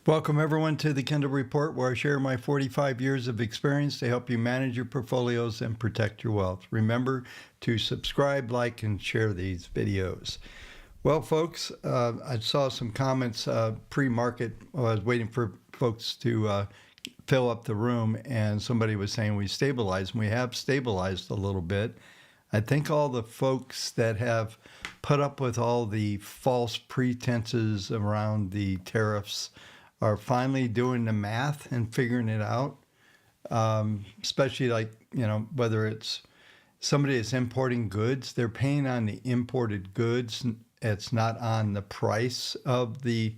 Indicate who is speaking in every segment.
Speaker 1: Welcome, everyone, to the Kendall Report, where I share my 45 years of experience to help you manage your portfolios and protect your wealth. Remember to subscribe, like, and share these videos. Well, folks, I saw some comments pre-market. I was waiting for folks to fill up the room, and somebody was saying we stabilized, and we have stabilized a little bit. I think all the folks that have put up with all the false pretenses around the tariffs are finally doing the math and figuring it out, especially whether it's somebody that's importing goods, they're paying on the imported goods. It's not on the price of the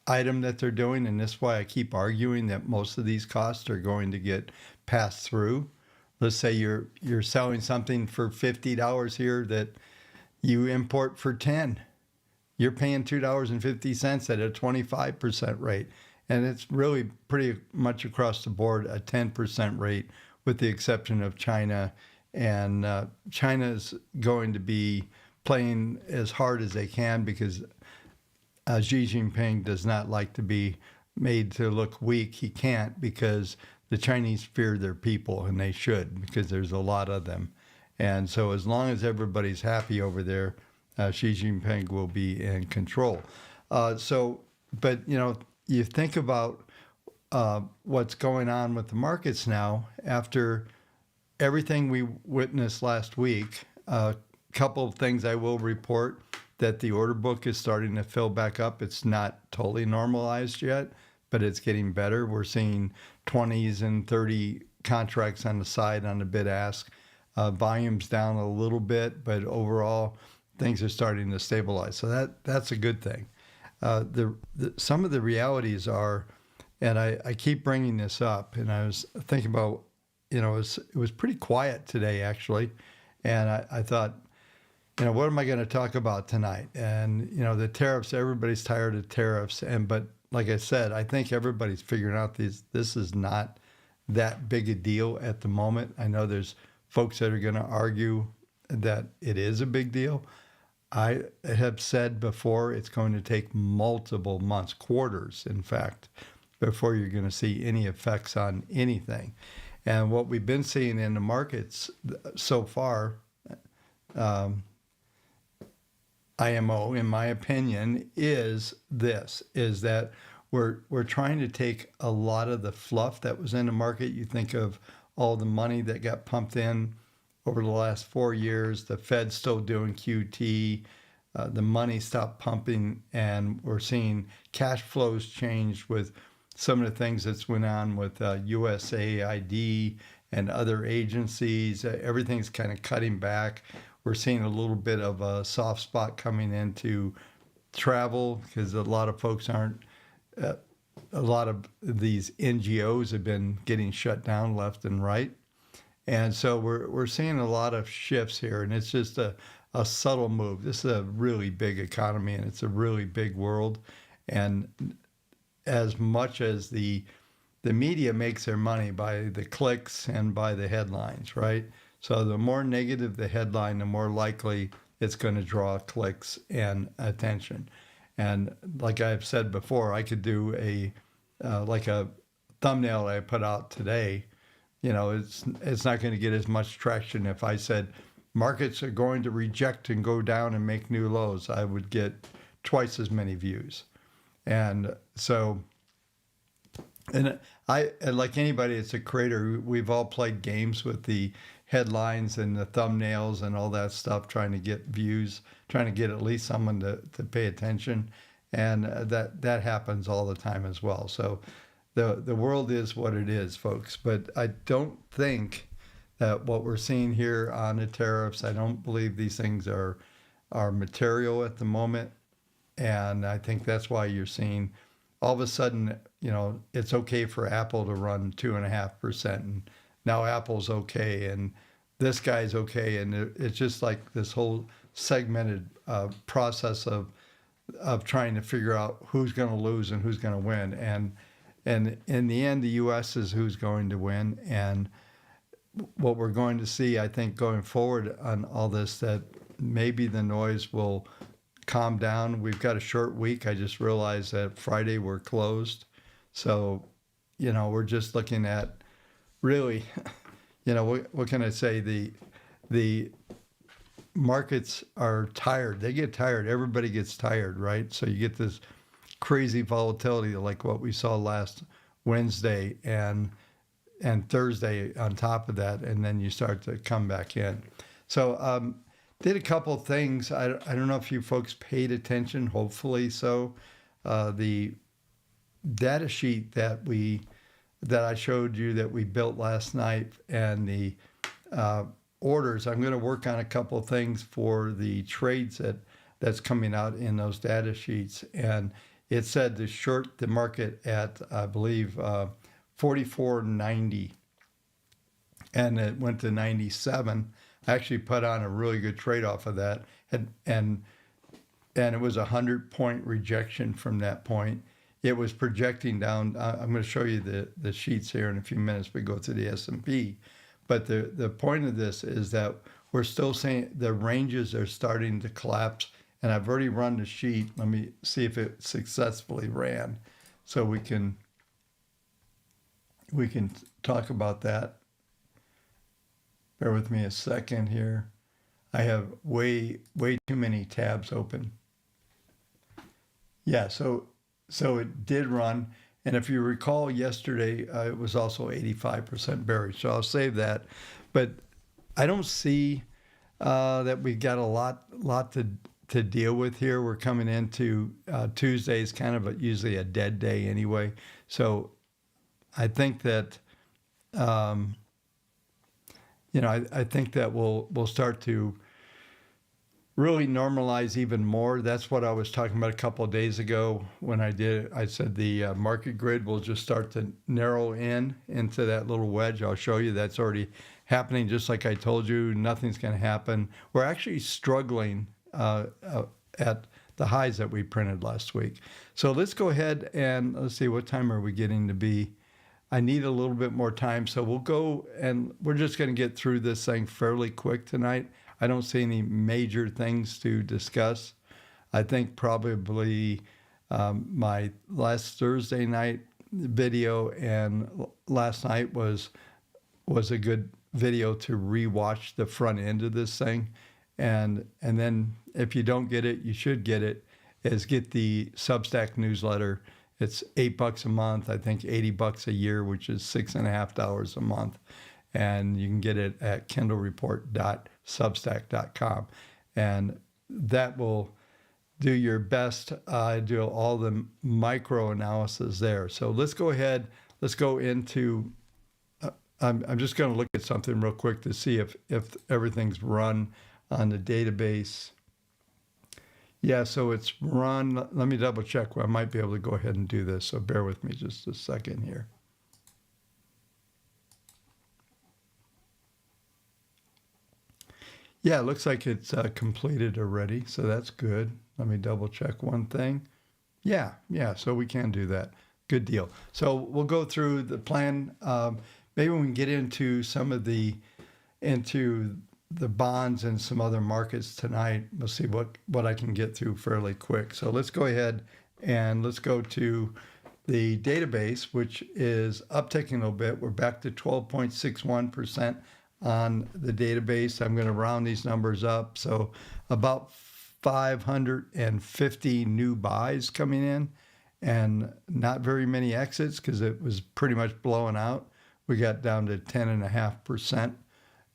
Speaker 1: item that they're doing. And that's why I keep arguing that most of these costs are going to get passed through. Let's say you're selling something for $50 here that you import for $10. You're paying $2.50 at a 25% rate. And it's really pretty much across the board a 10% rate, with the exception of China. And China's going to be playing as hard as they can because Xi Jinping does not like to be made to look weak. He can't, because the Chinese fear their people, and they should, because there's a lot of them. And so as long as everybody's happy over there, Xi Jinping will be in control. But you think about what's going on with the markets now after everything we witnessed last week. A couple of things I will report: that the order book is starting to fill back up. It's not totally normalized yet, but it's getting better. We're seeing 20s and 30 contracts on the side on the bid ask. Volume's down a little bit, but overall things are starting to stabilize. So that's a good thing. Some of the realities are, and I keep bringing this up, and I was thinking about, it was pretty quiet today, actually. And I thought, what am I going to talk about tonight? And, the tariffs, everybody's tired of tariffs. But like I said, I think everybody's figuring out this is not that big a deal at the moment. I know there's folks that are going to argue that it is a big deal. I have said before, it's going to take multiple months, quarters, in fact, before you're going to see any effects on anything. And what we've been seeing in the markets so far, IMO, in my opinion, is that we're trying to take a lot of the fluff that was in the market. You think of all the money that got pumped in over the last 4 years, the Fed's still doing QT, the money stopped pumping, and we're seeing cash flows change with some of the things that's went on with USAID and other agencies. Everything's kind of cutting back. We're seeing a little bit of a soft spot coming into travel because a lot of folks aren't, a lot of these NGOs have been getting shut down left and right. And so we're seeing a lot of shifts here, and it's just a subtle move. This is a really big economy, and it's a really big world. And as much as the media makes their money by the clicks and by the headlines, right? So the more negative the headline, the more likely it's going to draw clicks and attention. And like I've said before, I could do a thumbnail that I put out today. It's not going to get as much traction if I said markets are going to reject and go down and make new lows. I would get twice as many views. And so, and like anybody that's a creator, we've all played games with the headlines and the thumbnails and all that stuff, trying to get views, trying to get at least someone to pay attention. And that happens all the time as well. So the world is what it is, folks. But I don't think that what we're seeing here on the tariffs, I don't believe these things are material at the moment. And I think that's why you're seeing all of a sudden, it's okay for Apple to run 2.5%. And now Apple's okay, and this guy's okay. And it's just like this whole segmented process of trying to figure out who's going to lose and who's going to win. And in the end, the U.S. is who's going to win. And what we're going to see, I think, going forward on all this, that maybe the noise will calm down. We've got a short week. I just realized that Friday we're closed. So, we're just looking at really, what can I say? The markets are tired. They get tired. Everybody gets tired, right? So you get this crazy volatility like what we saw last Wednesday and Thursday on top of that, and then you start to come back in. So did a couple of things. I don't know if you folks paid attention. Hopefully so. The data sheet that I showed you that we built last night, and the orders. I'm going to work on a couple of things for the trades that's coming out in those data sheets, and it said to short the market at, I believe, 44.90, and it went to 97. I actually put on a really good trade off of that, and it was a 100-point rejection from that point. It was projecting down. I'm going to show you the sheets here in a few minutes. We go to the S&P, but the point of this is that we're still saying the ranges are starting to collapse. And I've already run the sheet. Let me see if it successfully ran, so we can talk about that. Bear with me a second here. I have way too many tabs open. Yeah, so it did run, and if you recall yesterday, it was also 85% bearish. So I'll save that, but I don't see that we got a lot to deal with here. We're coming into Tuesdays, kind of usually a dead day anyway. So I think that, I think that we'll start to really normalize even more. That's what I was talking about a couple of days ago when I said the market grid will just start to narrow into that little wedge. I'll show you that's already happening. Just like I told you, nothing's going to happen. We're actually struggling at the highs that we printed last week. So let's go ahead and let's see, what time are we getting to be? I need a little bit more time, so we'll go and we're just going to get through this thing fairly quick tonight. I don't see any major things to discuss. I think probably my last Thursday night video and last night was a good video to rewatch the front end of this thing. And then if you don't get it, you should get it, is get the Substack newsletter. It's $8 a month, I think $80 a year, which is $6.50 a month. And you can get it at kendallreport.substack.com. And that will do your best. Do all the micro analysis there. So let's go ahead. Let's go into, I'm just going to look at something real quick to see if everything's run on the database. Yeah, so it's run. Let me double check. I might be able to go ahead and do this. So bear with me just a second here. Yeah, it looks like it's completed already. So that's good. Let me double check one thing. Yeah, so we can do that. Good deal. So we'll go through the plan. Maybe we can get into some of the bonds and some other markets tonight. We'll see what I can get through fairly quick. So let's go ahead and let's go to the database, which is upticking a little bit. We're back to 12.61% on the database. I'm going to round these numbers up. So about 550 new buys coming in and not very many exits because it was pretty much blowing out. We got down to 10.5%.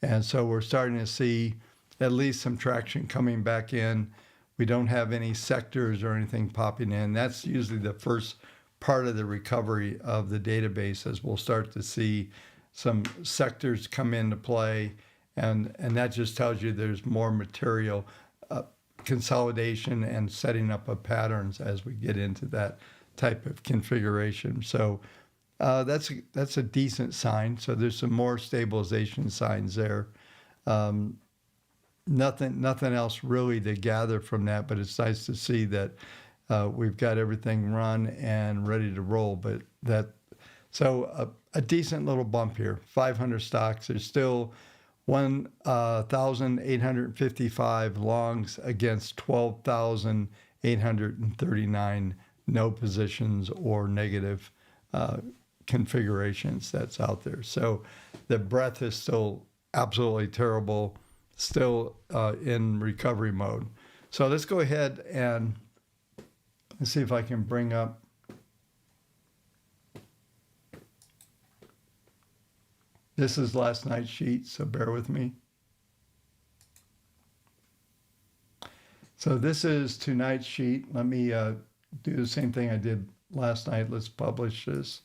Speaker 1: And so we're starting to see at least some traction coming back in. We don't have any sectors or anything popping in. That's usually the first part of the recovery of the database, as we'll start to see some sectors come into play. And that just tells you there's more material consolidation and setting up of patterns as we get into that type of configuration. So that's a decent sign. So there's some more stabilization signs there. Nothing else really to gather from that, but it's nice to see that we've got everything run and ready to roll. But a decent little bump here, 500 stocks. There's still 1,855 longs against 12,839 no positions or negative configurations that's out there. So the breadth is still absolutely terrible, still in recovery mode. So let's go ahead and let's see if I can bring up. This is last night's sheet, so bear with me. So this is tonight's sheet. Let me do the same thing I did last night. Let's publish this.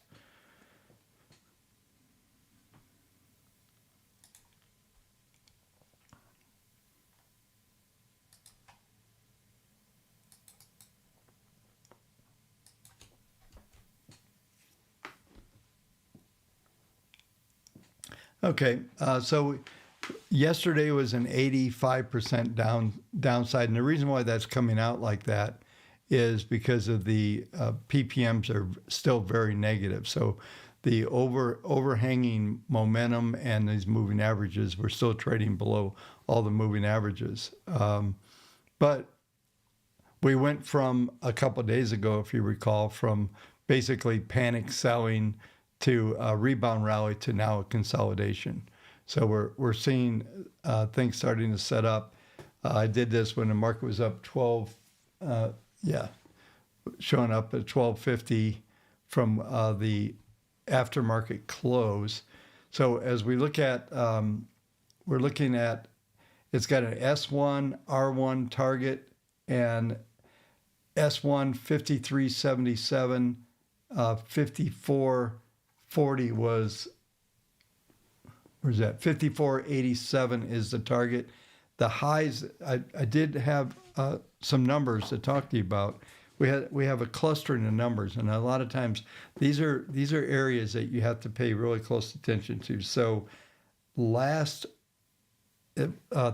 Speaker 1: Okay, so yesterday was an 85% downside, and the reason why that's coming out like that is because of the PPMs are still very negative. So the overhanging momentum and these moving averages, we're still trading below all the moving averages. But we went from a couple of days ago, if you recall, from basically panic selling to a rebound rally to now a consolidation. So we're seeing things starting to set up. I did this when the market was up 12, showing up at 1250 from the aftermarket close. So as we look at, we're looking at, it's got an S1, R1 target and S1 5377, 5440 was, where's that? 5487 is the target. The highs, I did have some numbers to talk to you about. We have a clustering of numbers, and a lot of times these are areas that you have to pay really close attention to. So last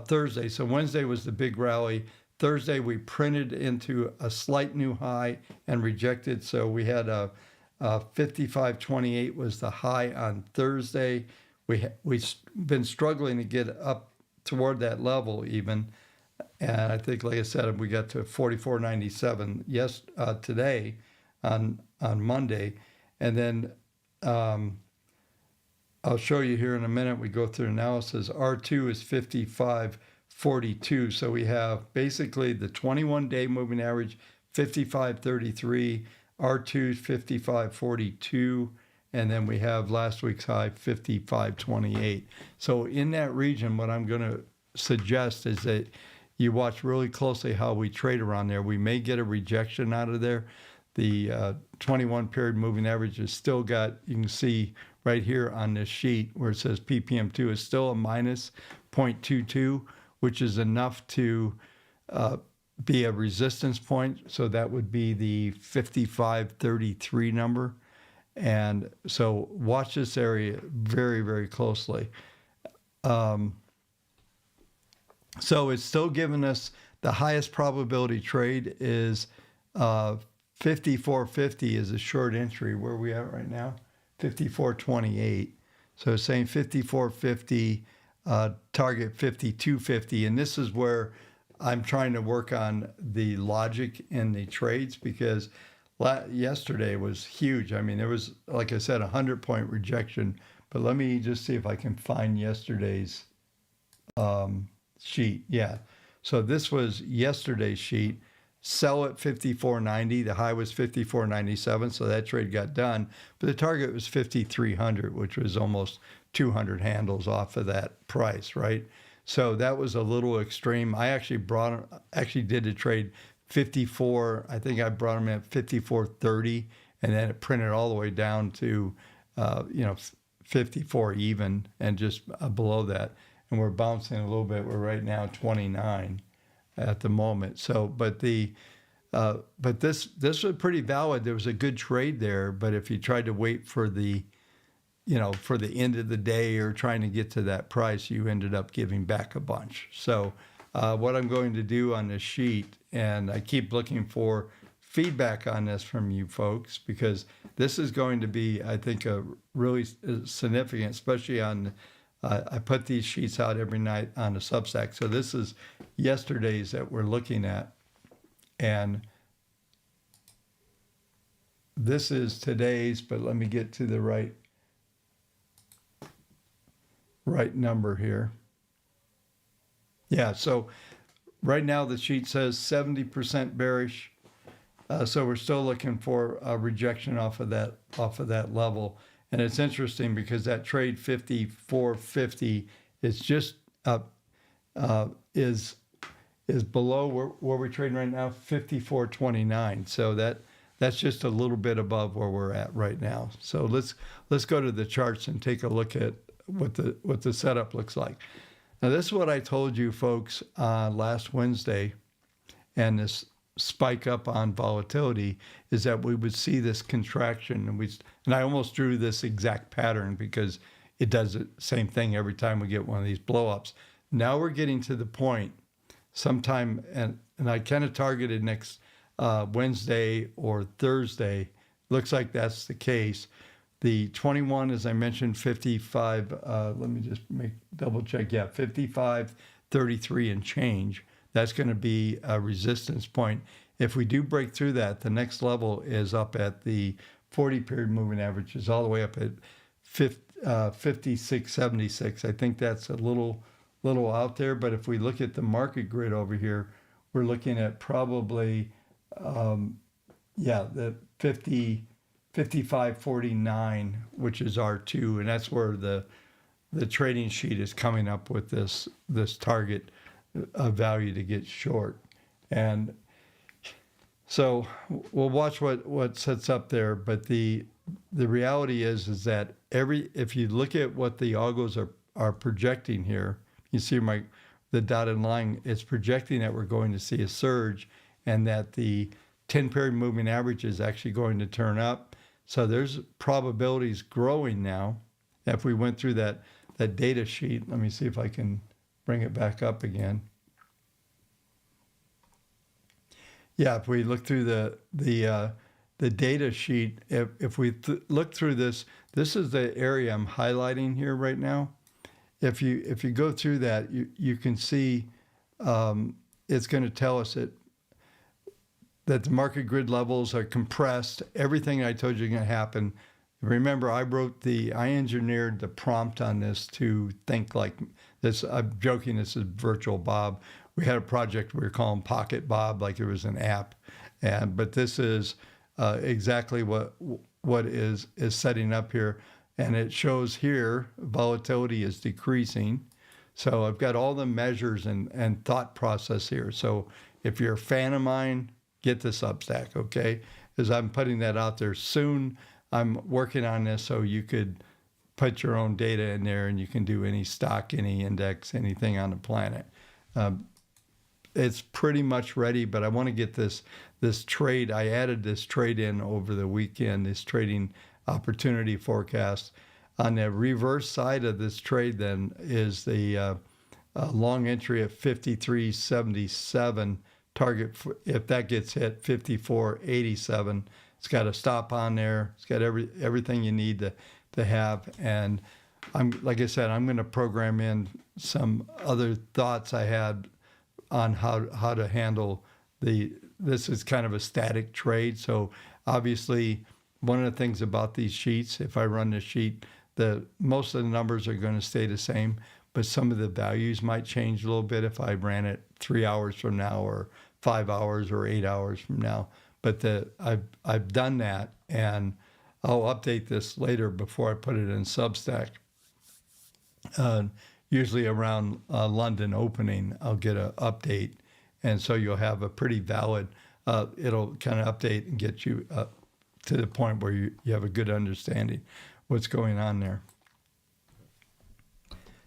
Speaker 1: Thursday, so Wednesday was the big rally. Thursday we printed into a slight new high and rejected. So we had a 55.28 was the high on Thursday. We've been struggling to get up toward that level even. And I think, like I said, we got to 44.97 today on Monday. And then I'll show you here in a minute. We go through analysis. R2 is 55.42. So we have basically the 21-day moving average, 55.33. R2 is 55.42. And then we have last week's high, 55.28. So in that region, what I'm going to suggest is that you watch really closely how we trade around there. We may get a rejection out of there. The 21 period moving average is still got, you can see right here on this sheet where it says PPM2 is still a minus 0.22, which is enough to be a resistance point. So that would be the 55.33 number. And so watch this area very, very closely. So it's still giving us the highest probability trade is 54.50 is a short entry. Where are we at right now? 54.28. So it's saying 54.50, target 52.50. And this is where I'm trying to work on the logic in the trades because yesterday was huge. I mean, there was, like I said, 100-point rejection. But let me just see if I can find yesterday's sheet. Yeah. So this was yesterday's sheet. Sell at 54.90. The high was 54.97. So that trade got done. But the target was 5,300, which was almost 200 handles off of that price, right? So that was a little extreme. I actually did a trade 54. I think I brought them at 54.30, and then it printed all the way down to 54 even, and just below that. And we're bouncing a little bit. We're right now 29 at the moment. So, but this was pretty valid. There was a good trade there. But if you tried to wait for the end of the day or trying to get to that price, you ended up giving back a bunch. So, what I'm going to do on this sheet, and I keep looking for feedback on this from you folks, because this is going to be, I think, a really significant, especially on I put these sheets out every night on the Substack. So this is yesterday's that we're looking at. And this is today's, but let me get to the right number here. Yeah, so right now the sheet says 70% bearish. So we're still looking for a rejection off of that level. And it's interesting because that trade 54.50 is just is below where we're trading right now, 54.29. So that's just a little bit above where we're at right now. So let's go to the charts and take a look at what the setup looks like. Now this is what I told you folks last Wednesday, and this spike up on volatility is that we would see this contraction, and I almost drew this exact pattern because it does the same thing every time we get one of these blowups. Now we're getting to the point sometime, and I kind of targeted next Wednesday or Thursday. Looks like that's the case. The 21, as I mentioned, 55, let me just double check. Yeah, 55.33 and change. That's going to be a resistance point. If we do break through that, the next level is up at the 40 period moving averages, all the way up at 56.76. I think that's a little out there, but if we look at the market grid over here, we're looking at probably, the 55.49, which is R2, and that's where the trading sheet is coming up with this target value to get short. And so we'll watch what sets up there, but the reality is that if you look at what the algos are projecting here, you see the dotted line, it's projecting that we're going to see a surge and that the 10 period moving average is actually going to turn up. So there's probabilities growing now. If we went through that data sheet, let me see if I can bring it back up again. Yeah, if we look through the data sheet, if we look through this is the area I'm highlighting here right now. If you go through that, you can see it's going to tell us that the market grid levels are compressed. Everything I told you is going to happen. Remember, I engineered the prompt on this to think like this. I'm joking, this is virtual Bob. We had a project we were calling Pocket Bob, like it was an app. But this is exactly what is setting up here. And it shows here volatility is decreasing. So I've got all the measures and thought process here. So if you're a fan of mine, get the Substack, okay? Because I'm putting that out there soon. I'm working on this so you could put your own data in there and you can do any stock, any index, anything on the planet. It's pretty much ready, but I want to get this trade. I added this trade in over the weekend, this trading opportunity forecast. On the reverse side of this trade then is the long entry at 53.77. Target, if that gets hit, 54.87. It's got a stop on there. It's got everything you need to have. And like I said, I'm going to program in some other thoughts I had on how to handle this is kind of a static trade. So obviously one of the things about these sheets, if I run the sheet, most of the numbers are going to stay the same, but some of the values might change a little bit if I ran it 3 hours from now or 5 hours or 8 hours from now. But I've done that, and I'll update this later before I put it in Substack. Usually around London opening, I'll get an update, and so you'll have a pretty valid. It'll kind of update and get you to the point where you have a good understanding what's going on there.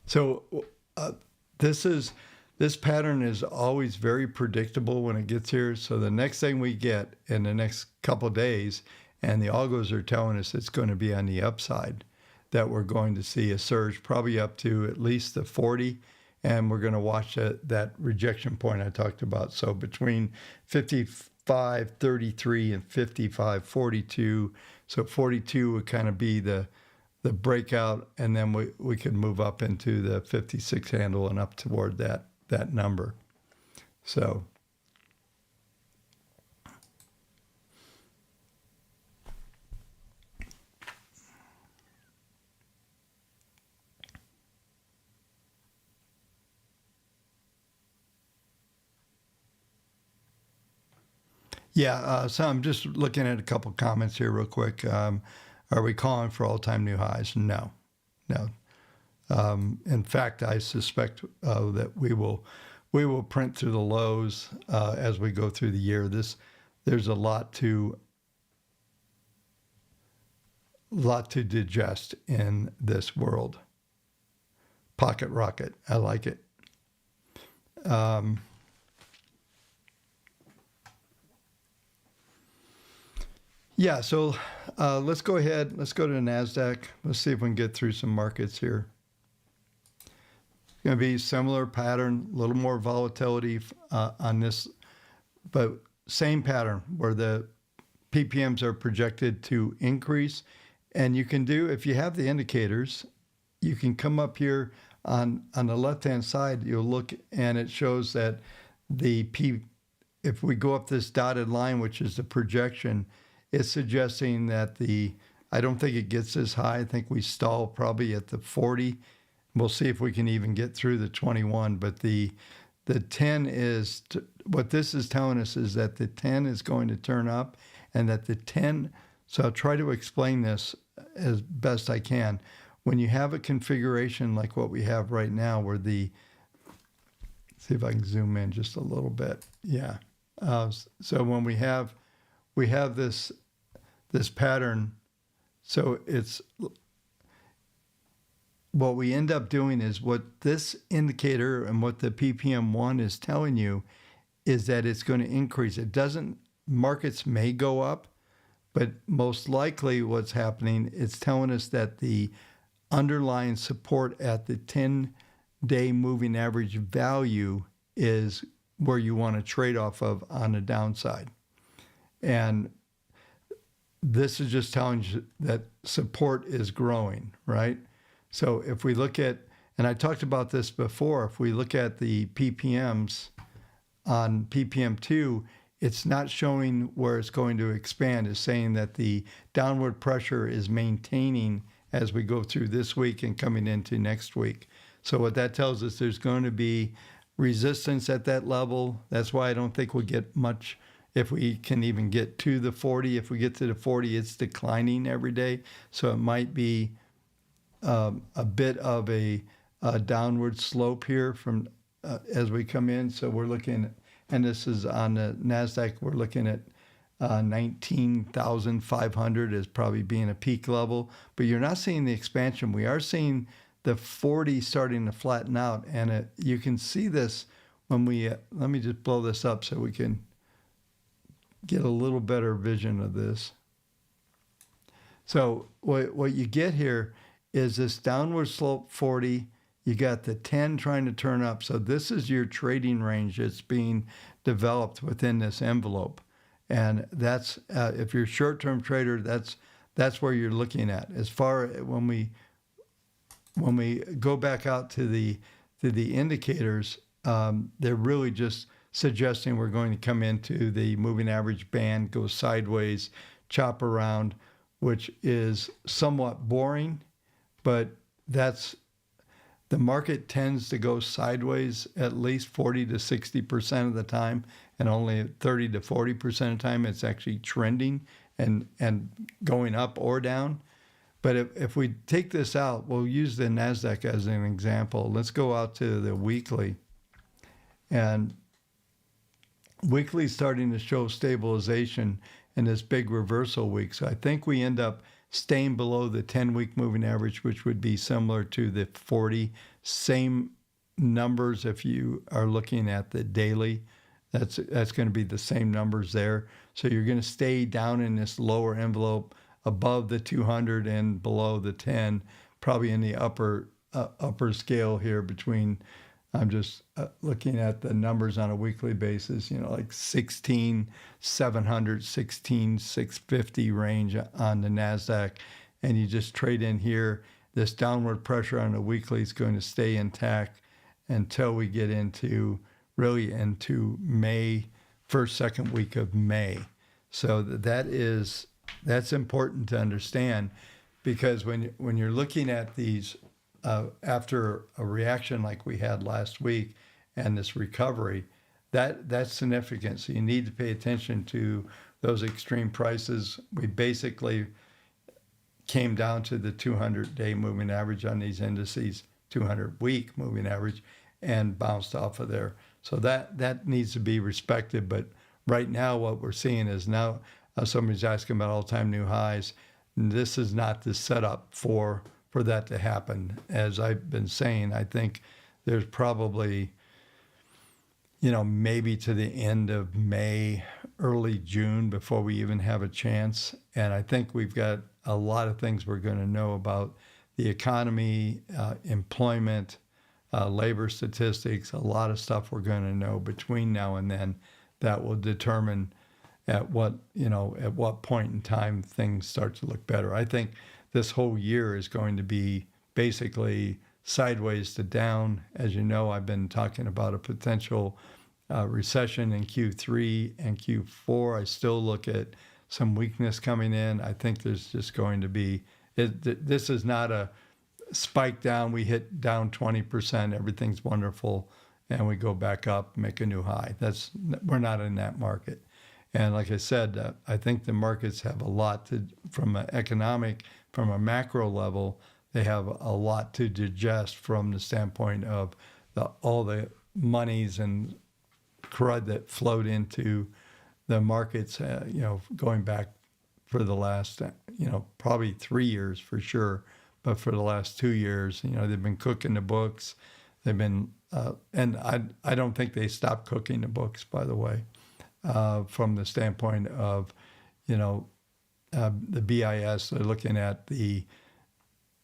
Speaker 1: So this pattern is always very predictable when it gets here. So the next thing we get in the next couple of days, and the algos are telling us it's going to be on the upside, that we're going to see a surge probably up to at least the 40, and we're going to watch that rejection point I talked about. So between 55.33 and 55.42, so 42 would kind of be the the breakout, and then we could move up into the 56 handle and up toward that number. So yeah, so I'm just looking at a couple comments here real quick. Are we calling for all-time new highs? No, no. In fact, I suspect that we will print through the lows as we go through the year. There's a lot to digest in this world. Pocket rocket, I like it. Yeah, so let's go ahead. Let's go to the NASDAQ. Let's see if we can get through some markets here. It's going to be similar pattern, a little more volatility on this, but same pattern where the PPMs are projected to increase. And you can do, if you have the indicators, you can come up here on the left-hand side, you'll look and it shows that if we go up this dotted line, which is the projection, it's suggesting that I don't think it gets this high. I think we stall probably at the 40. We'll see if we can even get through the 21. But the 10 is, what this is telling us is that the 10 is going to turn up and that the 10, so I'll try to explain this as best I can. When you have a configuration like what we have right now where see if I can zoom in just a little bit. Yeah. So when we have this pattern, so it's what we end up doing is what this indicator and what the PPM1 is telling you is that it's going to increase. Markets may go up, but most likely what's happening, it's telling us that the underlying support at the 10-day moving average value is where you want to trade off of on the downside. And this is just telling you that support is growing, right? So if we look at, and I talked about this before, if we look at the PPMs on PPM2, it's not showing where it's going to expand. It's saying that the downward pressure is maintaining as we go through this week and coming into next week. So what that tells us, there's going to be resistance at that level. That's why I don't think we'll get much. If we can even get to the 40, if we get to the 40, it's declining every day. So it might be a bit of a downward slope here from as we come in. So we're looking, and this is on the NASDAQ, we're looking at 19,500 as probably being a peak level. But you're not seeing the expansion. We are seeing the 40 starting to flatten out. And you can see this when we, let me just blow this up so we can get a little better vision of this. So what you get here is this downward slope 40. You got the 10 trying to turn up. So this is your trading range that's being developed within this envelope. And that's, if you're a short-term trader, that's where you're looking at. As far when we go back out to the indicators, they're really just suggesting we're going to come into the moving average band, go sideways, chop around, which is somewhat boring, but the market tends to go sideways at least 40 to 60% of the time, and only 30 to 40% of the time it's actually trending and going up or down. But if we take this out, we'll use the NASDAQ as an example. Let's go out to the weekly. And weekly is starting to show stabilization in this big reversal week. So I think we end up staying below the 10-week moving average, which would be similar to the 40. Same numbers if you are looking at the daily. That's going to be the same numbers there. So you're going to stay down in this lower envelope above the 200 and below the 10, probably in the upper scale here between, I'm just looking at the numbers on a weekly basis, like 16,700, 16,650 range on the NASDAQ. and you just trade in here, this downward pressure on the weekly is going to stay intact until we get into May, first, second week of May. So that's important to understand, because when you're looking at these after a reaction like we had last week and this recovery, that's significant. So you need to pay attention to those extreme prices. We basically came down to the 200-day moving average on these indices, 200-week moving average, and bounced off of there. So that needs to be respected. But right now, what we're seeing is now somebody's asking about all-time new highs. This is not the setup for that to happen. As I've been saying, I think there's probably, maybe to the end of May, early June before we even have a chance. And I think we've got a lot of things we're going to know about the economy, employment, labor statistics, a lot of stuff we're going to know between now and then that will determine at what point in time things start to look better. I think this whole year is going to be basically sideways to down. As you know, I've been talking about a potential recession in Q3 and Q4. I still look at some weakness coming in. I think there's just going to be, this is not a spike down. We hit down 20%, everything's wonderful, and we go back up, make a new high. We're not in that market. And like I said, I think the markets have a lot to, from a macro level, they have a lot to digest from the standpoint of all the monies and crud that flowed into the markets, going back for the last, probably 3 years for sure, but for the last 2 years, they've been cooking the books. They've been, and I don't think they stopped cooking the books, by the way. From the standpoint of, the BIS, they're looking at the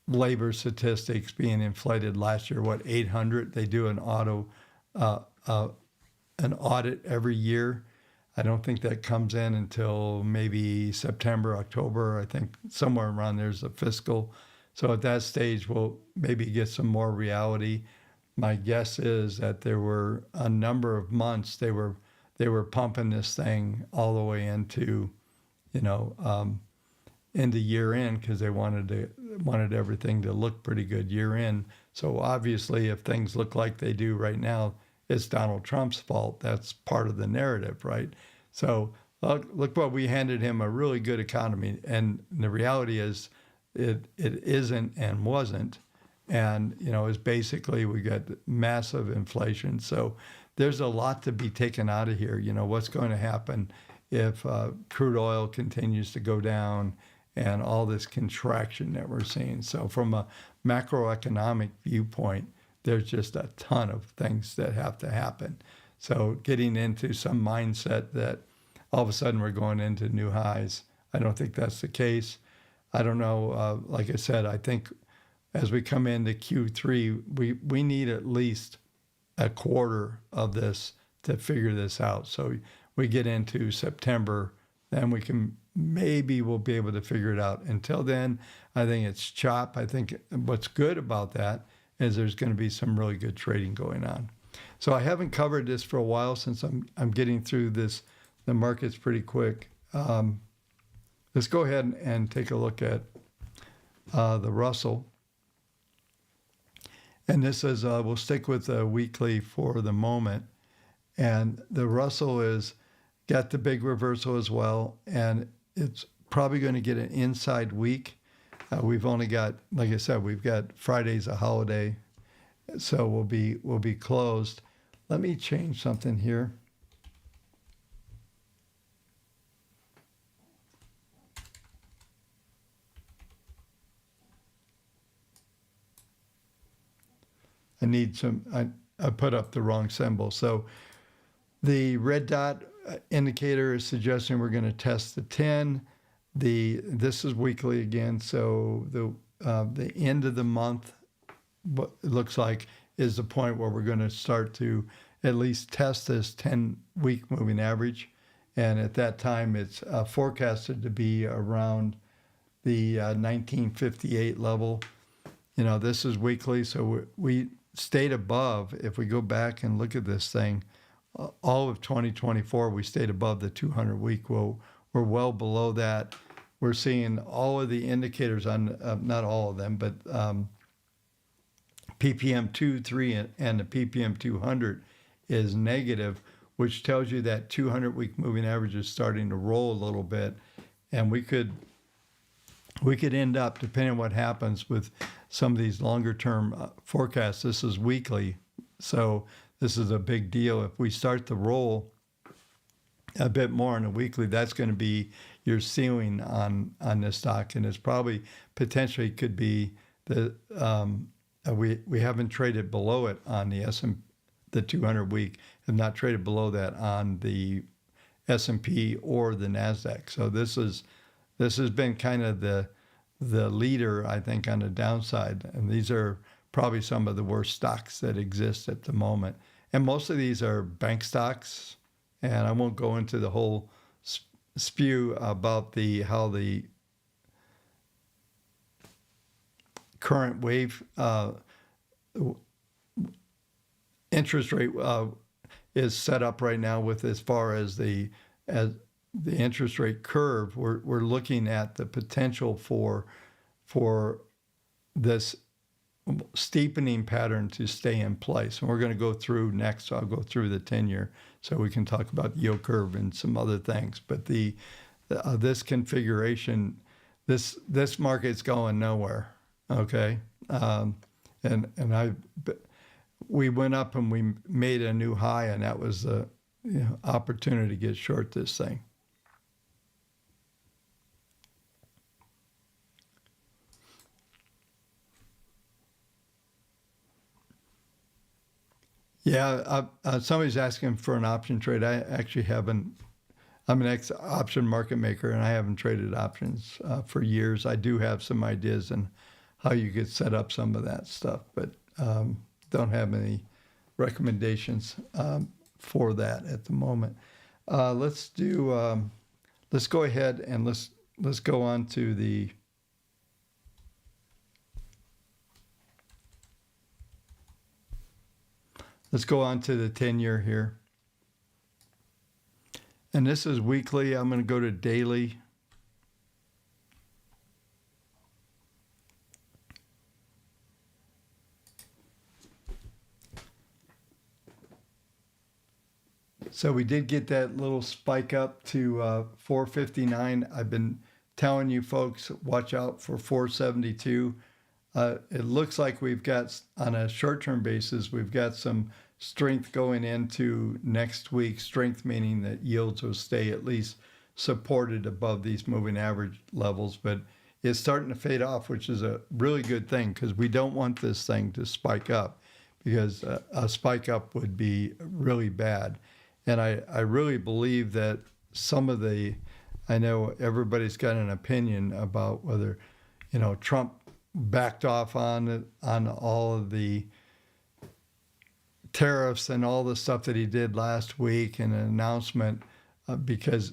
Speaker 1: labor statistics being inflated last year, 800? They do an audit every year. I don't think that comes in until maybe September, October. I think somewhere around there's a fiscal. So at that stage, we'll maybe get some more reality. My guess is that there were a number of months they were pumping this thing all the way into, into year end, because they wanted everything to look pretty good year end. So obviously, if things look like they do right now, it's Donald Trump's fault. That's part of the narrative, right? So look what we handed him, a really good economy, and the reality is it isn't and wasn't, and is basically we got massive inflation. So there's a lot to be taken out of here. What's going to happen if crude oil continues to go down and all this contraction that we're seeing. So from a macroeconomic viewpoint, there's just a ton of things that have to happen. So getting into some mindset that all of a sudden we're going into new highs, I don't think that's the case. I don't know. Like I said, I think as we come into Q3, we need at least a quarter of this to figure this out. So we get into September, then we'll be able to figure it out. Until then, I think it's chop. I think what's good about that is there's going to be some really good trading going on. So I haven't covered this for a while since I'm getting through the markets pretty quick. Let's go ahead and take a look at the Russell. And this is, we'll stick with the weekly for the moment. And the Russell is got the big reversal as well. And it's probably going to get an inside week. We've only got, like I said, we've got Friday's a holiday. So we'll be closed. Let me change something here. I put up the wrong symbol. So the red dot indicator is suggesting we're going to test the 10. This is weekly again. So the end of the month, what it looks like, is the point where we're going to start to at least test this 10-week moving average. And at that time, it's forecasted to be around the 1958 level. You know, this is weekly, so we stayed above. If we go back and look at this thing, all of 2024, we stayed above the 200-week. Well, we're well below that. We're seeing all of the indicators on, not all of them, but ppm 2, 3, and the ppm 200 is negative, which tells you that 200-week moving average is starting to roll a little bit, and we could end up, depending on what happens with some of these longer-term forecasts. This is weekly, so this is a big deal. If we start to roll a bit more on a weekly, that's going to be your ceiling on this stock, and it's probably potentially could be the we haven't traded below it on the the 200 week, have not traded below that on the S&P or the Nasdaq. So this has been kind of the leader, I think, on the downside, and these are probably some of the worst stocks that exist at the moment. And most of these are bank stocks, and I won't go into the whole spew about how the current wave interest rate is set up right now. With as far as the interest rate curve, we're looking at the potential for this steepening pattern to stay in place. And we're going to go through next. I'll go through the 10-year so we can talk about the yield curve and some other things. But this configuration, this market's going nowhere. Okay, we went up and we made a new high, and that was the opportunity to get short this thing. Yeah, somebody's asking for an option trade. I actually haven't. I'm an ex-option market maker, and I haven't traded options for years. I do have some ideas on how you could set up some of that stuff, but don't have any recommendations for that at the moment. Let's go ahead and let's go on to the Let's go on to the 10-year here. And this is weekly. I'm going to go to daily. So we did get that little spike up to 459. I've been telling you folks, watch out for 472. It looks like we've got, on a short-term basis, we've got some strength going into next week. Strength meaning that yields will stay at least supported above these moving average levels, but it's starting to fade off, which is a really good thing, because we don't want this thing to spike up, because a spike up would be really bad. And I really believe that I know everybody's got an opinion about whether, Trump backed off on all of the tariffs and all the stuff that he did last week, and an announcement because,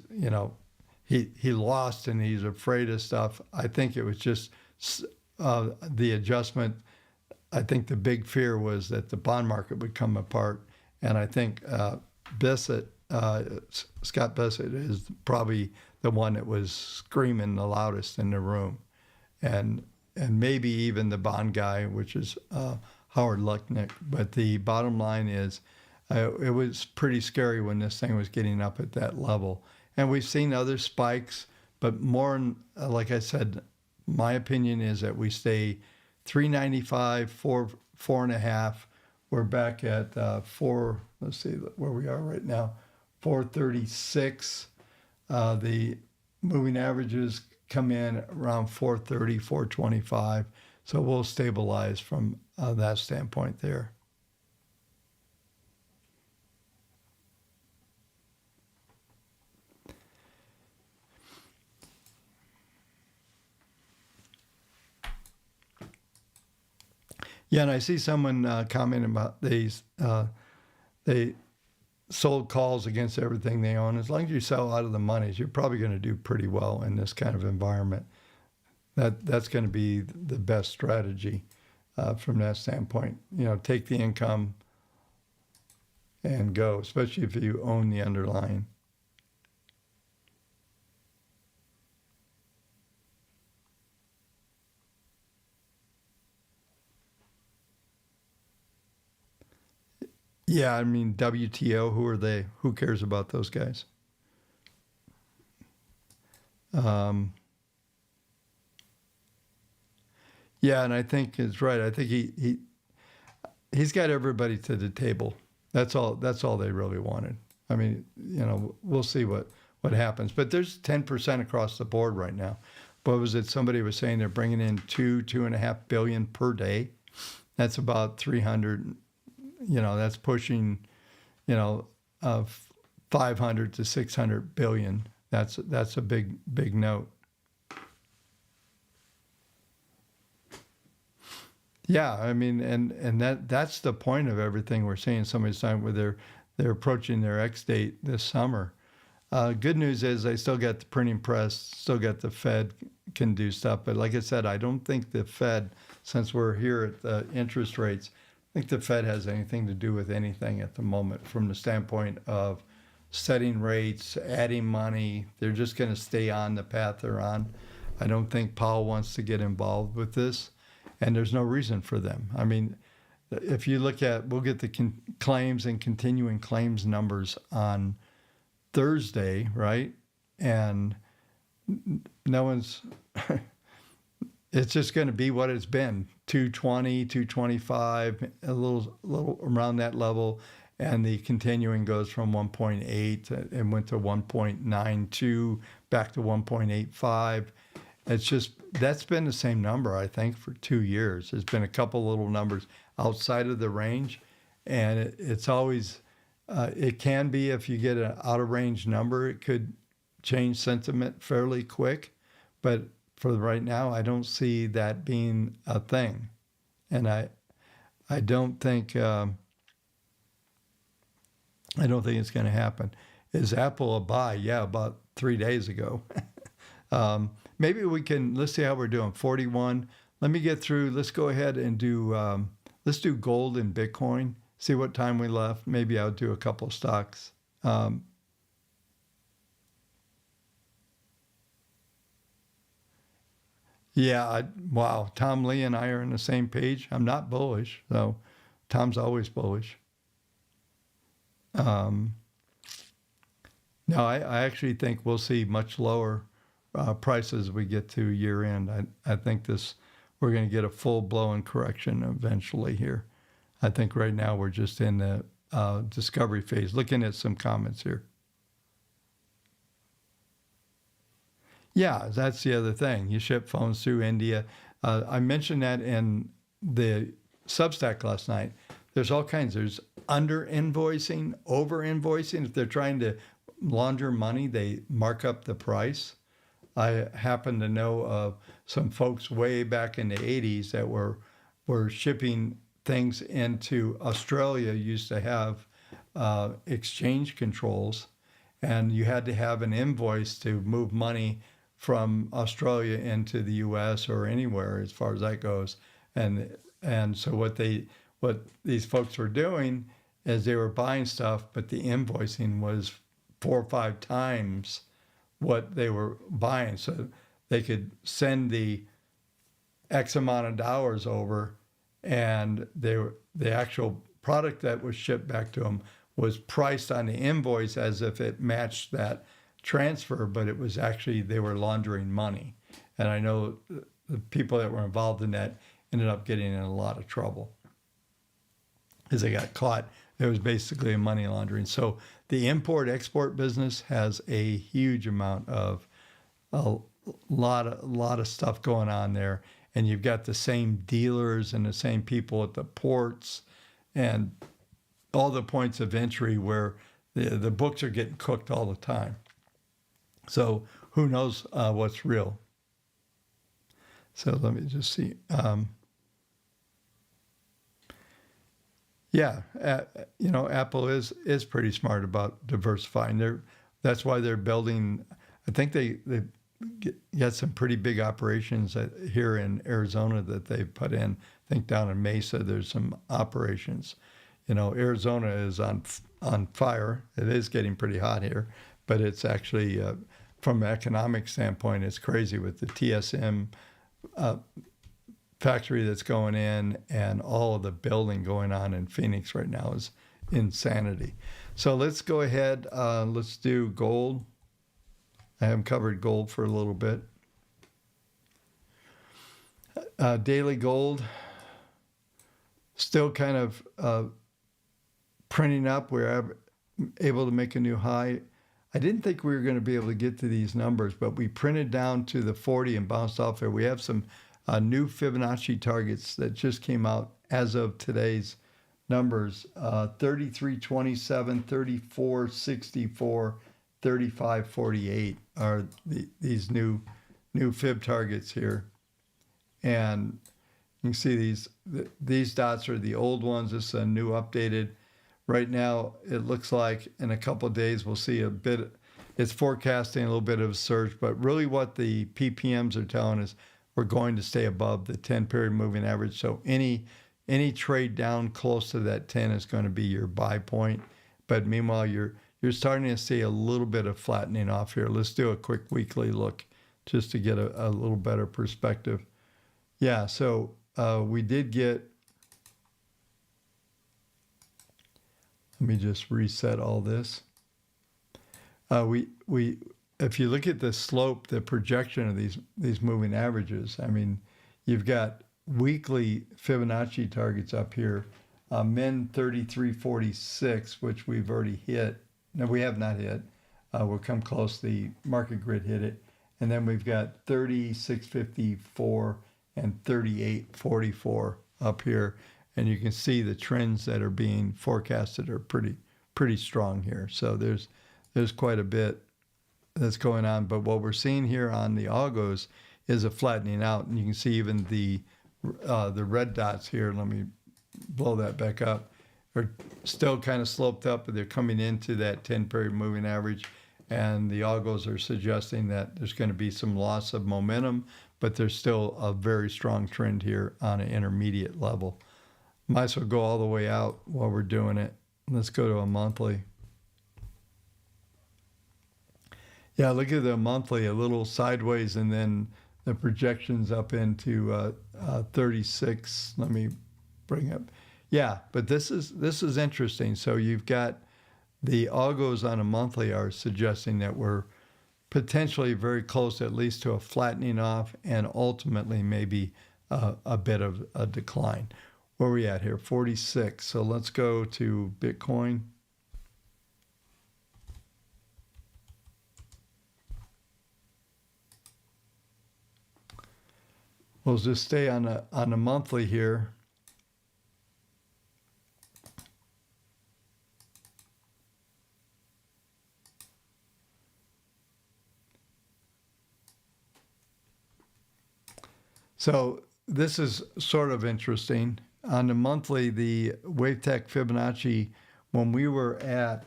Speaker 1: he lost and he's afraid of stuff. I think it was just the adjustment. I think the big fear was that the bond market would come apart. And I think Scott Bissett is probably the one that was screaming the loudest in the room. And maybe even the bond guy, which is Howard Lutnick. But the bottom line is it was pretty scary when this thing was getting up at that level. And we've seen other spikes, but more, like I said, my opinion is that we stay 395, 4.5. We're back at let's see where we are right now, 436. The moving averages come in around 430, 425. So we'll stabilize from that standpoint there. Yeah, and I see someone commenting about these. They sold calls against everything they own. As long as you sell out of the monies, you're probably going to do pretty well in this kind of environment. That's going to be the best strategy from that standpoint. Take the income and go, especially if you own the underlying. Yeah, I mean, WTO, who are they? Who cares about those guys? Um, yeah, and I think it's right. I think he's got everybody to the table. That's all they really wanted. I mean, we'll see what happens. But there's 10% across the board right now. What was it? Somebody was saying they're bringing in 2.5 billion per day. That's about 300. That's pushing, you know, uh, 500 to 600 billion. That's a big note. Yeah, I mean, and that's the point of everything we're seeing. Somebody's talking where they're approaching their X date this summer. Good news is they still got the printing press, still got the Fed can do stuff. But like I said, I don't think the Fed, since we're here at the interest rates, I think the Fed has anything to do with anything at the moment from the standpoint of setting rates, adding money. They're just going to stay on the path they're on. I don't think Powell wants to get involved with this, and there's no reason for them. I mean, if you look at, we'll get the claims and continuing claims numbers on Thursday, right? And no one's, it's just going to be what it's been 220, 225, a little around that level. And the continuing goes from 1.8 and went to 1.92, back to 1.85. It's just, that's been the same number, I think, for 2 years. There's been a couple little numbers outside of the range. And it's always, it can be, if you get an out of range number, it could change sentiment fairly quick. But for right now, I don't see that being a thing. And I don't think, I don't think it's going to happen. Is Apple a buy? Yeah, about 3 days ago. Maybe we can, let's see how we're doing. 41. Let me get through. Let's go ahead and do, let's do gold and Bitcoin. See what time we left. Maybe I'll do a couple of stocks. Yeah, wow. Tom Lee and I are on the same page. I'm not bullish, so Tom's always bullish. Um, no, I actually think we'll see much lower prices as we get to year end. I think we're going to get a full blown correction eventually here. I think right now we're just in the discovery phase. Looking at some comments here. Yeah, that's the other thing. You ship phones through India. I mentioned that in the Substack last night. There's all kinds. There's under invoicing, over invoicing. If they're trying to launder money, they mark up the price. I happen to know of some folks way back in the 80s that were shipping things into Australia. Used to have exchange controls, and you had to have an invoice to move money from Australia into the U.S. or anywhere as far as that goes. And so what these folks were doing is they were buying stuff, but the invoicing was 4 or 5 times what they were buying. So they could send the X amount of dollars over, and the actual product that was shipped back to them was priced on the invoice as if it matched that transfer, but it was actually, they were laundering money. And I know the people that were involved in that ended up getting in a lot of trouble because they got caught. It was basically a money laundering. So the import-export business has a huge amount of, a lot of stuff going on there. And you've got the same dealers and the same people at the ports and all the points of entry where the books are getting cooked all the time. So who knows what's real? So let me just see. Yeah, Apple is pretty smart about diversifying. That's why they're building. I think they got some pretty big operations here in Arizona that they've put in. I think down in Mesa, there's some operations. Arizona is on fire. It is getting pretty hot here, but it's actually, from an economic standpoint, it's crazy with the TSM factory that's going in, and all of the building going on in Phoenix right now is insanity. So let's go ahead. Let's do gold. I haven't covered gold for a little bit. Daily gold, still kind of printing up. We're able to make a new high. I didn't think we were going to be able to get to these numbers, but we printed down to the 40 and bounced off there. We have some new Fibonacci targets that just came out as of today's numbers. 33.27, 34.64, 35.48 are these new fib targets here. And you can see these dots are the old ones. This is a new updated. Right now, it looks like in a couple of days we'll see a bit. It's forecasting a little bit of a surge, but really what the PPMs are telling us, we're going to stay above the 10-period moving average. So any trade down close to that 10 is going to be your buy point. But meanwhile, you're starting to see a little bit of flattening off here. Let's do a quick weekly look just to get a little better perspective. Yeah, so we did get. Let me just reset all this. If you look at the slope, the projection of these moving averages, I mean, you've got weekly Fibonacci targets up here. Min 33.46, which we've already hit. No, we have not hit. We'll come close. The market grid hit it. And then we've got 36.54 and 38.44 up here. And you can see the trends that are being forecasted are pretty strong here. So there's quite a bit that's going on. But what we're seeing here on the algos is a flattening out. And you can see even the red dots here. Let me blow that back up. Are still kind of sloped up, but they're coming into that 10-period moving average. And the algos are suggesting that there's going to be some loss of momentum, but there's still a very strong trend here on an intermediate level. Might as well go all the way out while we're doing it. Let's go to a monthly. Yeah, look at the monthly, a little sideways, and then the projections up into 36. Let me bring up. Yeah, but this is interesting. So you've got the algos on a monthly are suggesting that we're potentially very close, at least to a flattening off, and ultimately maybe a bit of a decline. Where are we at here? 46. So let's go to Bitcoin. We'll just stay on a monthly here. So this is sort of interesting. On the monthly, the WaveTech Fibonacci, when we were at,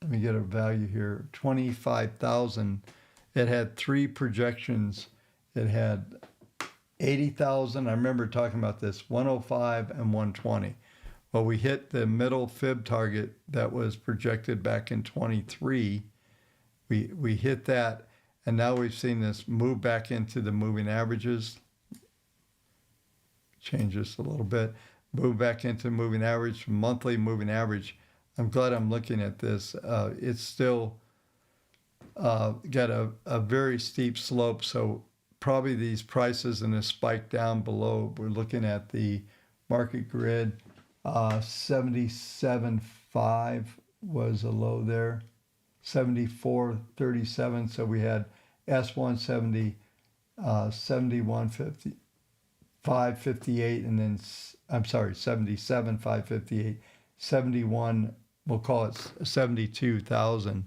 Speaker 1: let me get a value here, 25,000, it had three projections. It had 80,000. I remember talking about this, 105 and 120. Well, we hit the middle fib target that was projected back in 23. We hit that, and now we've seen this move back into the moving averages. Change this a little bit. Move back into moving average, monthly moving average. I'm glad I'm looking at this. It's still got a very steep slope, so probably these prices and this spike down below, we're looking at the market grid. 77.5 was a low there. 74.37, so we had S170, 71.50. 558, and then, I'm sorry, 77, 558, 71, we'll call it 72,000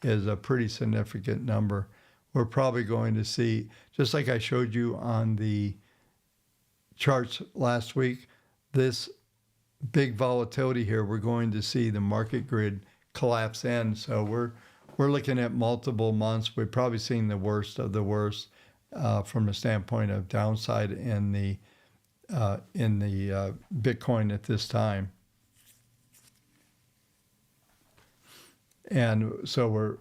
Speaker 1: is a pretty significant number. We're probably going to see, just like I showed you on the charts last week, this big volatility here, we're going to see the market grid collapse in. So we're we're looking at multiple months. We've probably seen the worst of the worst from a standpoint of downside in the Bitcoin at this time. And so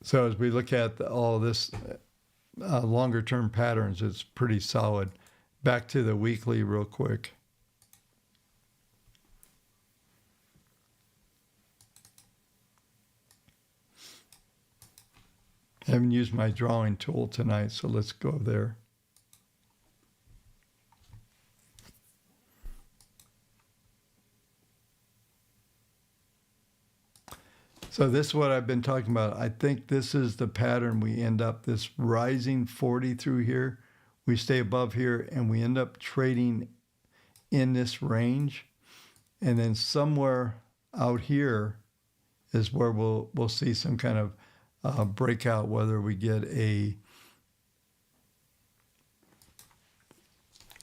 Speaker 1: as we look at all this longer term patterns, it's pretty solid. Back to the weekly real quick. I haven't used my drawing tool tonight, so let's go there. So this is what I've been talking about. I think this is the pattern. We end up this rising 40 through here. We stay above here, and we end up trading in this range. And then somewhere out here is where we'll see some kind of breakout, whether we get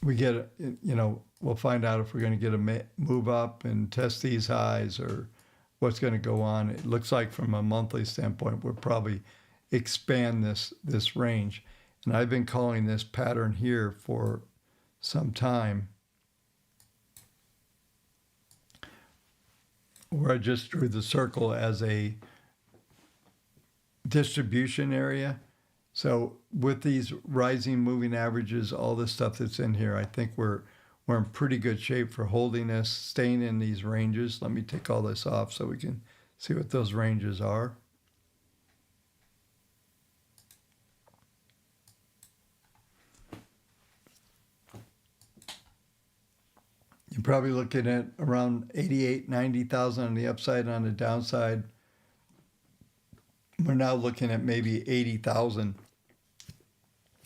Speaker 1: we'll find out if we're going to get a move up and test these highs or what's going to go on. It looks like from a monthly standpoint, we'll probably expand this range. And I've been calling this pattern here for some time, where I just drew the circle as a distribution area. So with these rising moving averages, all the stuff that's in here, I think we're in pretty good shape for holding this, staying in these ranges. Let me take all this off so we can see what those ranges are. You're probably looking at around 88, 90,000 on the upside. On the downside, we're now looking at maybe 80,000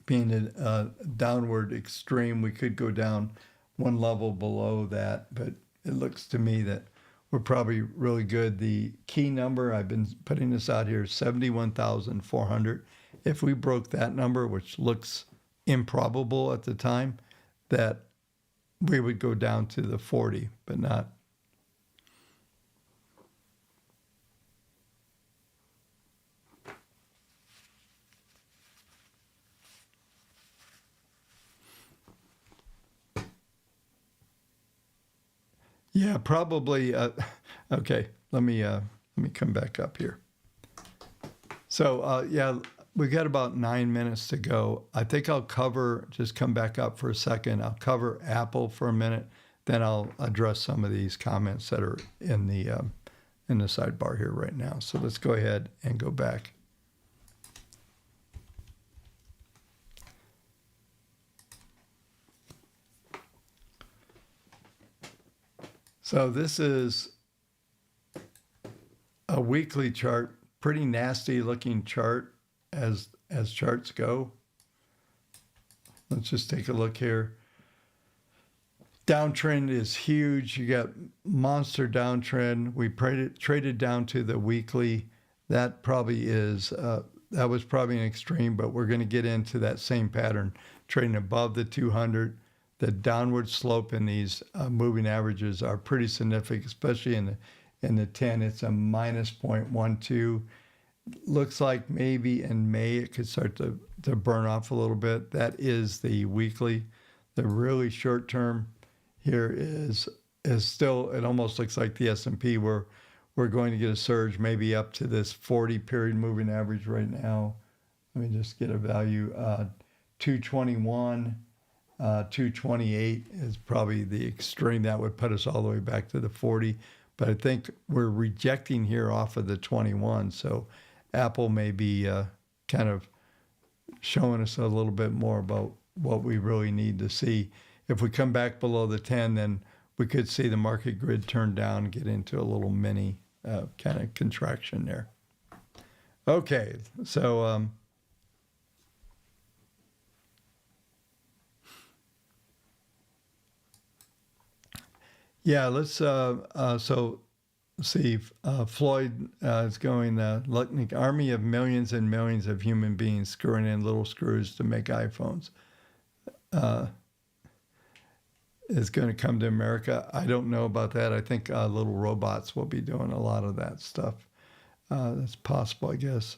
Speaker 1: being a downward extreme. We could go down one level below that, but it looks to me that we're probably really good. The key number, I've been putting this out here, 71,400. If we broke that number, which looks improbable at the time, that we would go down to the 40, but not. Yeah, probably. Okay, let me come back up here. So yeah, we got about 9 minutes to go. I think I'll just come back up for a second. I'll cover Apple for a minute, then I'll address some of these comments that are in the sidebar here right now. So let's go ahead and go back. So this is a weekly chart, pretty nasty looking chart as charts go. Let's just take a look here. Downtrend is huge. You got monster downtrend. We traded down to the weekly. That probably is, that was probably an extreme, but we're going to get into that same pattern, trading above the 200. The downward slope in these moving averages are pretty significant, especially in the 10. It's a minus 0.12. Looks like maybe in May it could start to burn off a little bit. That is the weekly. The really short term here is still, it almost looks like the S&P. We're going to get a surge maybe up to this 40 period moving average right now. Let me just get a value. 221. 228 is probably the extreme. That would put us all the way back to the 40. But I think we're rejecting here off of the 21. So Apple may be kind of showing us a little bit more about what we really need to see. If we come back below the 10, then we could see the market grid turn down and get into a little mini kind of contraction there. Okay, so yeah, let's so see. Floyd is going. Like army of millions and millions of human beings screwing in little screws to make iPhones is going to come to America. I don't know about that. I think little robots will be doing a lot of that stuff. That's possible, I guess.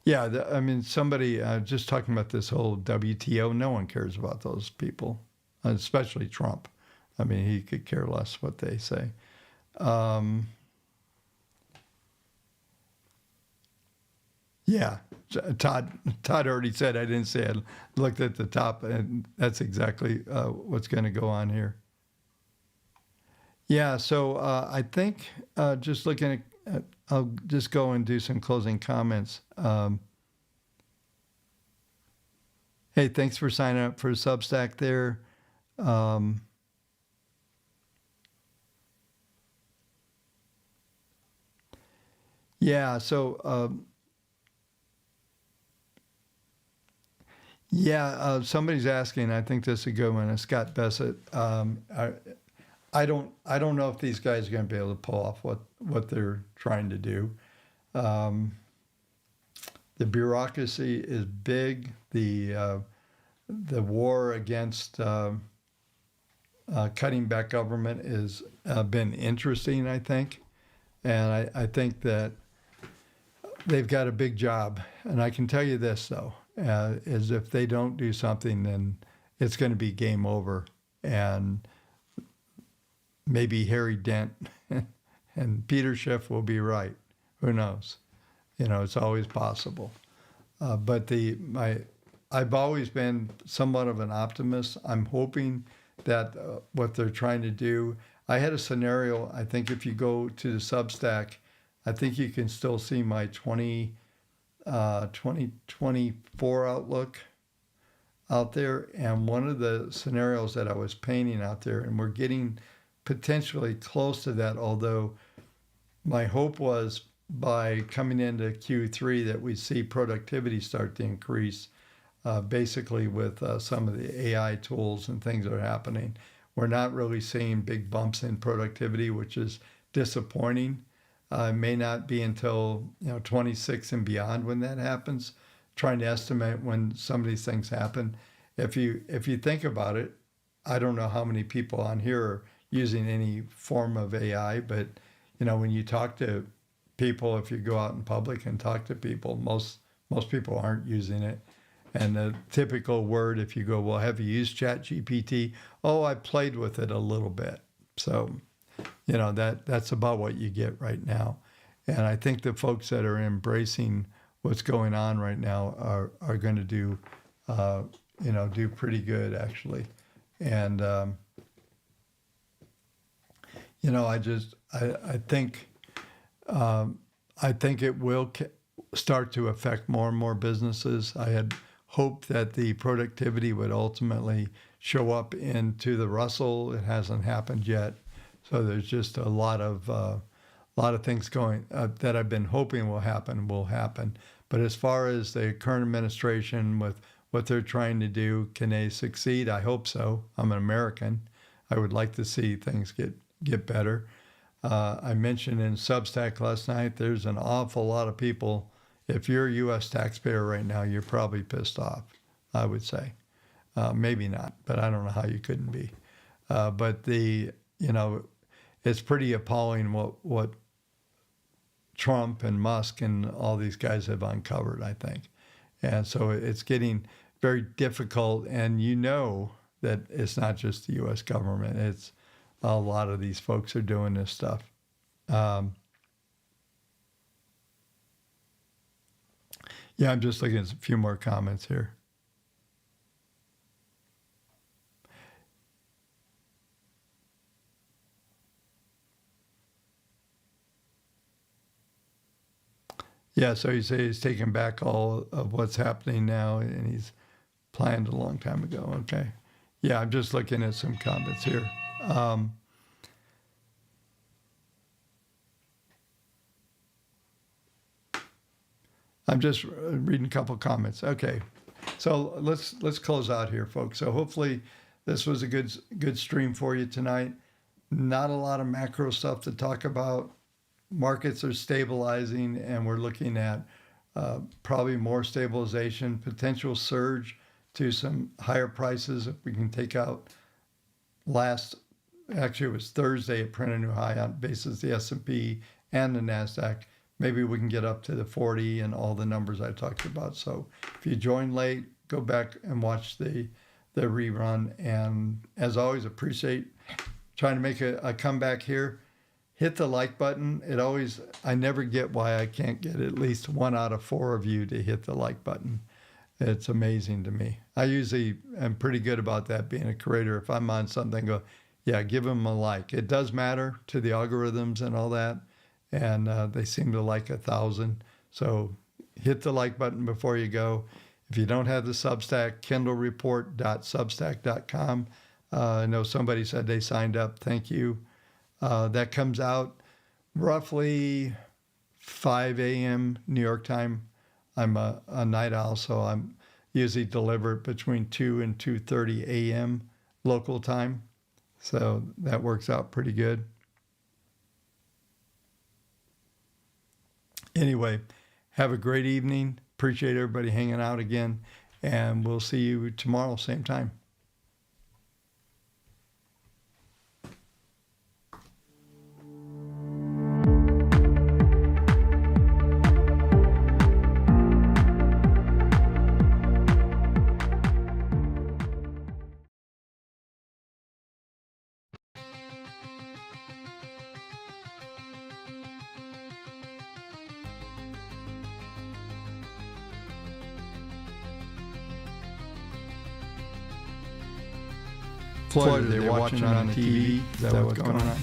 Speaker 1: Yeah, I mean, somebody just talking about this whole WTO. No one cares about those people, especially Trump. I mean, he could care less what they say. Um, yeah, Todd already said. I didn't say. I looked at the top, and that's exactly what's going to go on here. Yeah, so I think just looking I'll just go and do some closing comments. Hey, thanks for signing up for Substack there. Um, yeah, so somebody's asking. I think this is a good one. Scott Bessett. I don't know if these guys are going to be able to pull off what they're trying to do. Um, the bureaucracy is big. The war against cutting back government has been interesting, I think. And I think that they've got a big job. And I can tell you this, though, is if they don't do something, then it's going to be game over. And maybe Harry Dent and Peter Schiff will be right. Who knows? You know, it's always possible. But I've always been somewhat of an optimist. I'm hoping that what they're trying to do. I had a scenario. I think if you go to the Substack, I think you can still see my 2024 outlook out there. And one of the scenarios that I was painting out there, and we're getting potentially close to that, although my hope was by coming into Q3 that we see productivity start to increase, basically with some of the AI tools and things that are happening. We're not really seeing big bumps in productivity, which is disappointing. It may not be until 26 and beyond when that happens. Trying to estimate when some of these things happen. If you think about it, I don't know how many people on here are using any form of AI, but when you talk to people, if you go out in public and talk to people, most people aren't using it. And the typical word, if you go, well, have you used ChatGPT? Oh, I played with it a little bit. So, that's about what you get right now. And I think the folks that are embracing what's going on right now are going to do, do pretty good actually. And I think it will start to affect more and more businesses. I had hoped that the productivity would ultimately show up into the Russell. It hasn't happened yet, so there's just a lot of things going that I've been hoping will happen. But as far as the current administration with what they're trying to do, can they succeed? I hope so. I'm an American. I would like to see things get better. I mentioned in Substack last night, there's an awful lot of people. If you're a U.S. taxpayer right now, you're probably pissed off, I would say. Maybe not, but I don't know how you couldn't be. But it's pretty appalling what Trump and Musk and all these guys have uncovered, I think. And so it's getting very difficult. And that it's not just the U.S. government. It's a lot of these folks are doing this stuff. I'm just looking at a few more comments here. Yeah, so you say he's taking back all of what's happening now, and he's planned a long time ago. Okay. Yeah, I'm just looking at some comments here. I'm just reading a couple comments. Okay, so let's close out here, folks. So hopefully this was a good stream for you tonight. Not a lot of macro stuff to talk about. Markets are stabilizing, and we're looking at probably more stabilization, potential surge to some higher prices if we can take out actually it was Thursday, it printed a new high on basis the S&P and the NASDAQ. Maybe we can get up to the 40 and all the numbers I talked about. So if you joined late, go back and watch the rerun. And as always, appreciate trying to make a comeback here. Hit the like button. I never get why I can't get at least 1 out of 4 of you to hit the like button. It's amazing to me. I usually am pretty good about that, being a creator. If I'm on something, go, yeah, give them a like. It does matter to the algorithms and all that. And they seem to like 1,000. So hit the like button before you go. If you don't have the Substack, kendallreport.substack.com. I know somebody said they signed up. Thank you. That comes out roughly 5 a.m. New York time. I'm a night owl, so I'm usually delivered between 2 and 2:30 a.m. local time. So that works out pretty good. Anyway, have a great evening. Appreciate everybody hanging out again. And we'll see you tomorrow, same time. Florida, they're watching on the TV. Is that what's going on?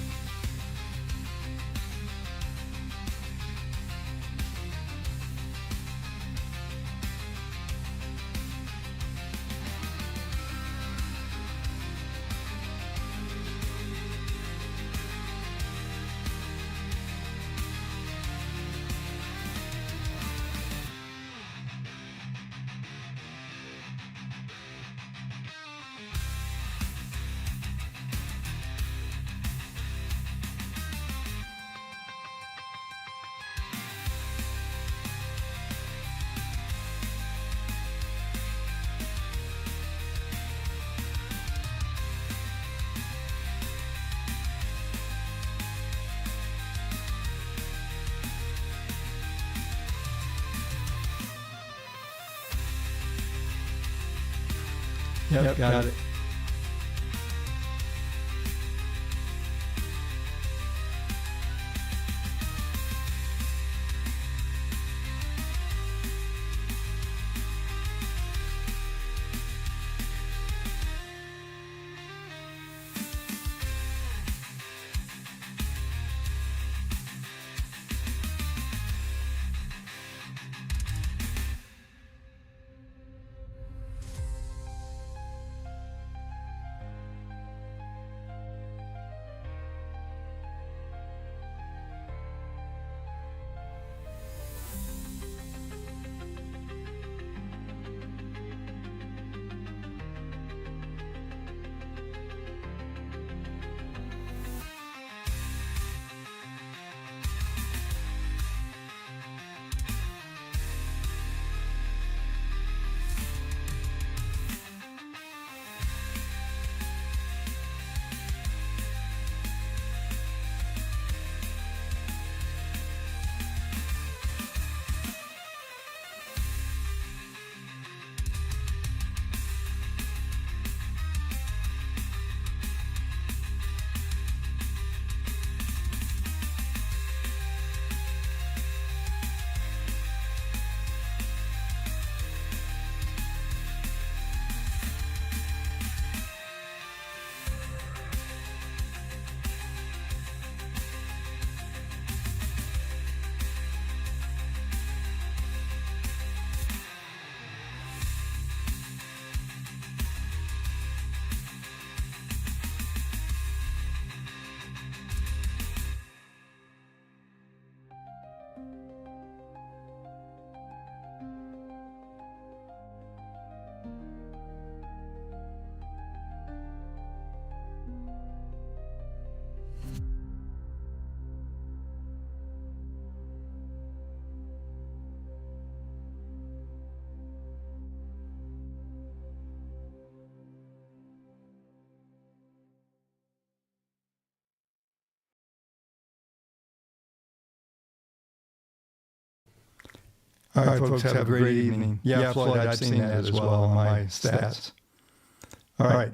Speaker 1: Yep, got it. All right, folks, have a great evening. Yeah, Floyd, I've seen that as well on my stats. All right.